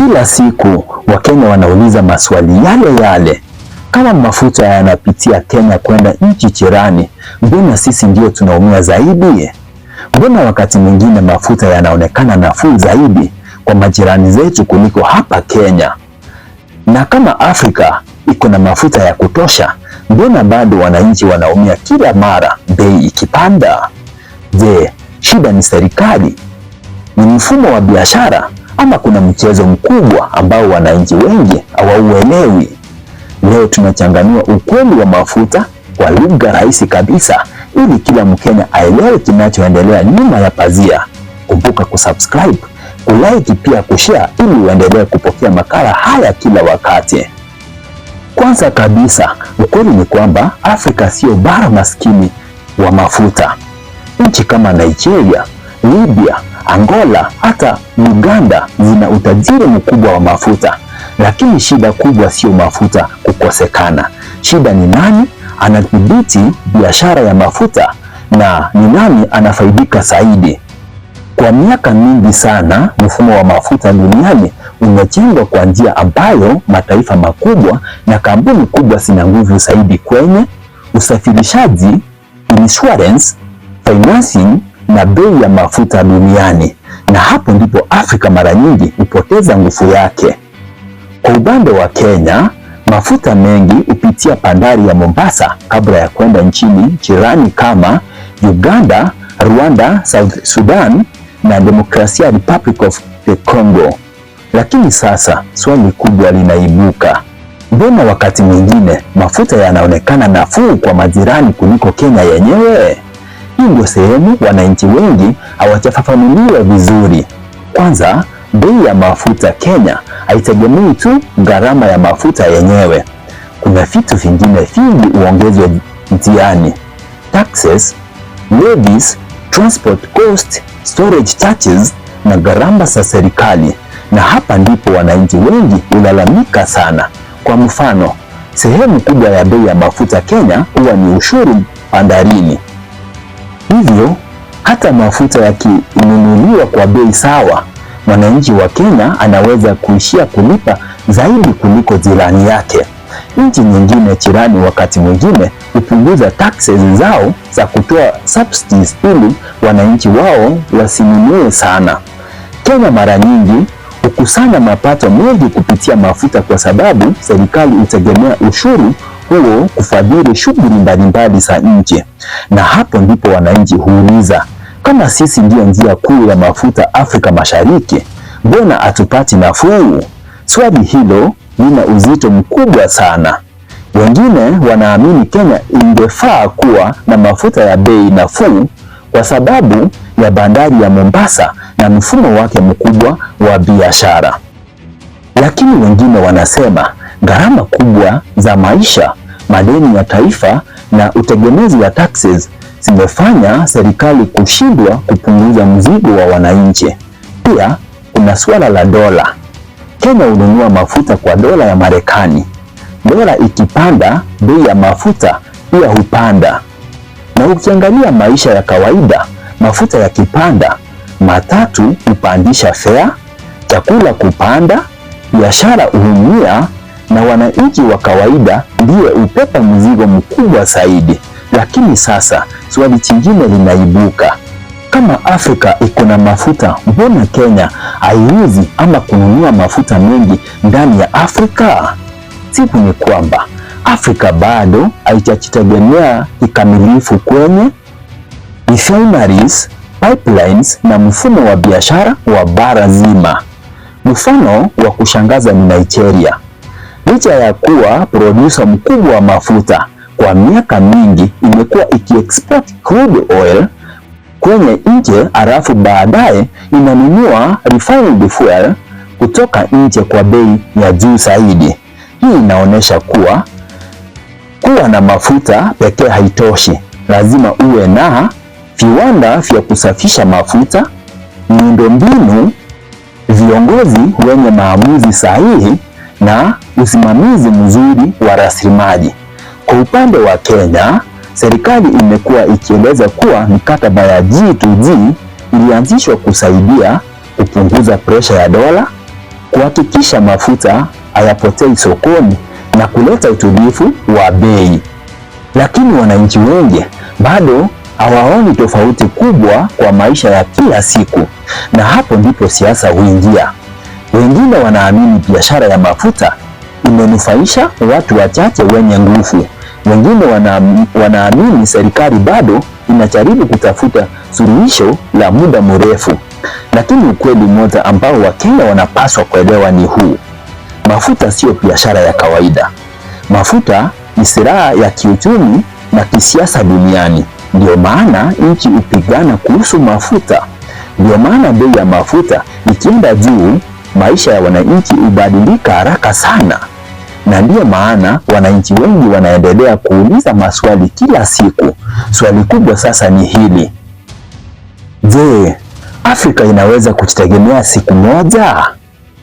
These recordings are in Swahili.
Kila siku Wakenya wanauliza maswali yale yale. Kama mafuta yanapitia Kenya kwenda nchi jirani, mbona sisi ndio tunaumia zaidi? Mbona wakati mwingine mafuta yanaonekana nafuu zaidi kwa majirani zetu kuliko hapa Kenya? Na kama Afrika iko na mafuta ya kutosha, mbona bado wananchi wanaumia kila mara bei ikipanda? Je, shida ni serikali? Ni mfumo wa biashara? Ama kuna mchezo mkubwa ambao wananchi wengi hawauelewi? Leo tunachanganua ukweli wa mafuta kwa lugha rahisi kabisa ili kila Mkenya aelewe kinachoendelea nyuma ya pazia. Kumbuka kusubscribe, kulike pia kushare ili uendelee kupokea makala haya kila wakati. Kwanza kabisa, ukweli ni kwamba Afrika sio bara maskini wa mafuta. Nchi kama Nigeria, Libya, Angola hata Uganda zina utajiri mkubwa wa mafuta, lakini shida kubwa sio mafuta kukosekana. Shida ni nani anadhibiti biashara ya mafuta na ni nani anafaidika zaidi. Kwa miaka mingi sana, mfumo wa mafuta duniani umejengwa kwa njia ambayo mataifa makubwa na kampuni kubwa zina nguvu zaidi kwenye usafirishaji, insurance, financing na bei ya mafuta duniani, na hapo ndipo Afrika mara nyingi hupoteza nguvu yake. Kwa upande wa Kenya, mafuta mengi hupitia bandari ya Mombasa kabla ya kwenda nchini jirani kama Uganda, Rwanda, South Sudan na Democratic Republic of the Congo. Lakini sasa swali kubwa linaibuka. Mbona wakati mwingine mafuta yanaonekana nafuu kwa majirani kuliko Kenya yenyewe? Hii ndio sehemu wananchi wengi hawajafafanuliwa vizuri. Kwanza, bei ya mafuta Kenya haitegemei tu gharama ya mafuta yenyewe. Kuna vitu vingine vingi huongezwa njiani: taxes, levies, transport cost, storage charges na gharama za serikali. Na hapa ndipo wananchi wengi hulalamika sana. Kwa mfano, sehemu kubwa ya bei ya mafuta Kenya huwa ni ushuru bandarini. Hivyo hata mafuta yakinunuliwa kwa bei sawa, mwananchi wa Kenya anaweza kuishia kulipa zaidi kuliko jirani yake. Nchi nyingine jirani wakati mwingine hupunguza taxes zao za kutoa subsidies ili wananchi wao wasinunue sana. Kenya mara nyingi hukusanya mapato mengi kupitia mafuta kwa sababu serikali hutegemea ushuru huo kufadhili shughuli mbalimbali za nchi. Na hapo ndipo wananchi huuliza, kama sisi ndio njia kuu ya mafuta Afrika Mashariki, mbona hatupati nafuu? Swali hilo lina uzito mkubwa sana. Wengine wanaamini Kenya ingefaa kuwa na mafuta ya bei nafuu kwa sababu ya bandari ya Mombasa na mfumo wake mkubwa wa biashara. Lakini wengine wanasema gharama kubwa za maisha, madeni ya taifa na utegemezi wa taxes zimefanya serikali kushindwa kupunguza mzigo wa wananchi. Pia kuna suala la dola. Kenya hununua mafuta kwa dola ya Marekani. Dola ikipanda, bei ya mafuta pia hupanda. Na ukiangalia maisha ya kawaida, mafuta yakipanda, matatu hupandisha fare, chakula kupanda, biashara huumia na wananchi wa kawaida ndiye upepa mzigo mkubwa zaidi. Lakini sasa swali jingine linaibuka. Kama Afrika iko na mafuta, mbona Kenya haiuzi ama kununua mafuta mengi ndani ya Afrika? Jibu ni kwamba Afrika bado haijajitegemea kikamilifu kwenye refineries, pipelines na mfumo wa biashara wa bara zima. Mfano wa kushangaza ni Nigeria. Licha ya kuwa producer mkubwa wa mafuta, kwa miaka mingi imekuwa ikiexport crude oil kwenye nje, halafu baadaye inanunua refined fuel kutoka nje kwa bei ya juu zaidi. Hii inaonyesha kuwa na mafuta pekee haitoshi. Lazima uwe na viwanda vya kusafisha mafuta, miundombinu, viongozi wenye maamuzi sahihi na usimamizi mzuri wa rasilimali. Kwa upande wa Kenya, serikali imekuwa ikieleza kuwa mikataba ya G2G ilianzishwa kusaidia kupunguza presha ya dola, kuhakikisha mafuta hayapotei sokoni na kuleta utulivu wa bei. Lakini wananchi wengi bado hawaoni tofauti kubwa kwa maisha ya kila siku, na hapo ndipo siasa huingia. Wengine wanaamini biashara ya mafuta imenufaisha watu wachache wenye nguvu. Wengine wanaamini serikali bado inajaribu kutafuta suluhisho la muda mrefu. Lakini ukweli mmoja ambao Wakenya wanapaswa kuelewa ni huu: mafuta sio biashara ya kawaida. Mafuta ni silaha ya kiuchumi na kisiasa duniani. Ndio maana nchi hupigana kuhusu mafuta. Ndio maana bei ya mafuta ikienda juu, maisha ya wananchi hubadilika haraka sana. Na ndiyo maana wananchi wengi wanaendelea kuuliza maswali kila siku. Swali kubwa sasa ni hili: je, Afrika inaweza kujitegemea siku moja?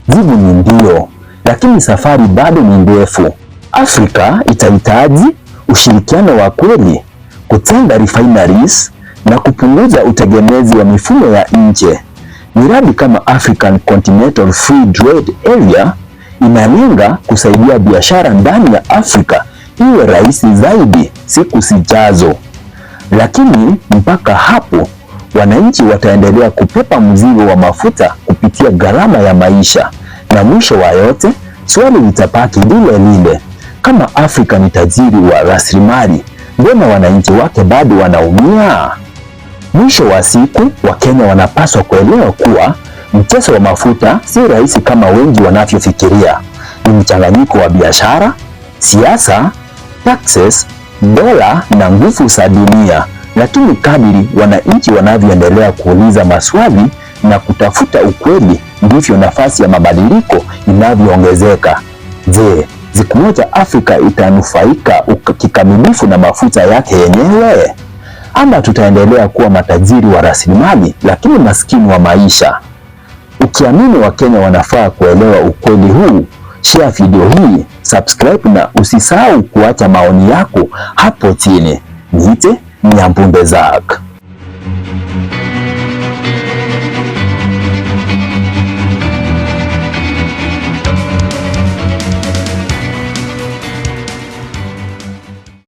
Jibu ni ndio, lakini safari bado ni ndefu. Afrika itahitaji ushirikiano wa kweli, kutenga refineries na kupunguza utegemezi wa mifumo ya nje. Miradi kama African Continental Free Trade Area inalenga kusaidia biashara ndani ya Afrika iwe rahisi zaidi siku zijazo. Lakini mpaka hapo, wananchi wataendelea kupepa mzigo wa mafuta kupitia gharama ya maisha, na mwisho wa yote swali litabaki lile lile: kama Afrika ni tajiri wa rasilimali, mbona wananchi wake bado wanaumia? Mwisho wa siku, Wakenya wanapaswa kuelewa kuwa mchezo wa mafuta si rahisi kama wengi wanavyofikiria. Ni mchanganyiko wa biashara, siasa, taxes, dola na nguvu za dunia. Lakini kadiri wananchi wanavyoendelea kuuliza maswali na kutafuta ukweli, ndivyo nafasi ya mabadiliko inavyoongezeka. Je, siku moja Afrika itanufaika kikamilifu na mafuta yake yenyewe, ama tutaendelea kuwa matajiri wa rasilimali lakini maskini wa maisha? Ukiamini Wakenya wanafaa kuelewa ukweli huu, share video hii, subscribe na usisahau kuacha maoni yako hapo chini. Niite Nyambunde Zack.